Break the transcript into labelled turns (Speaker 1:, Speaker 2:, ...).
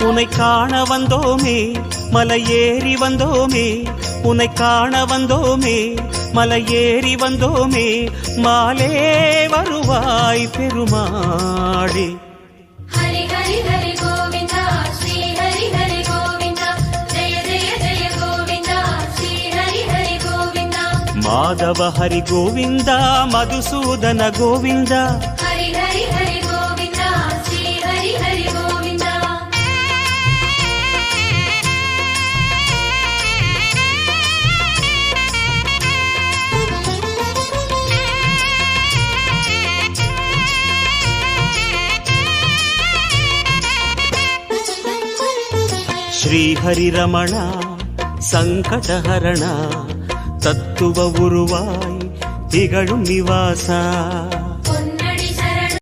Speaker 1: உன்னை காண வந்தோமே மலையேறி வந்தோமே, உன்னை காண வந்தோமே மலையேறி வந்தோமே, மாலே வருவாய் பெருமாளே.
Speaker 2: ஹரி ஹரி ஹரி கோவிந்தா ஸ்ரீ ஹரி ஹரி கோவிந்தா, ஜெய ஜெய ஜெய கோவிந்தா ஸ்ரீ ஹரி ஹரி கோவிந்தா.
Speaker 1: மாதவ ஹரி கோவிந்தா மதுசூதன கோவிந்தா,
Speaker 2: ஹரி ஹரி ஹரி கோவிந்தா ஸ்ரீ ஹரி ஹரி கோவிந்தா.
Speaker 1: ஸ்ரீ ஹரி ரமண சங்கடஹரண, தத்துவ உருவாய் திகழும் நிவாசா.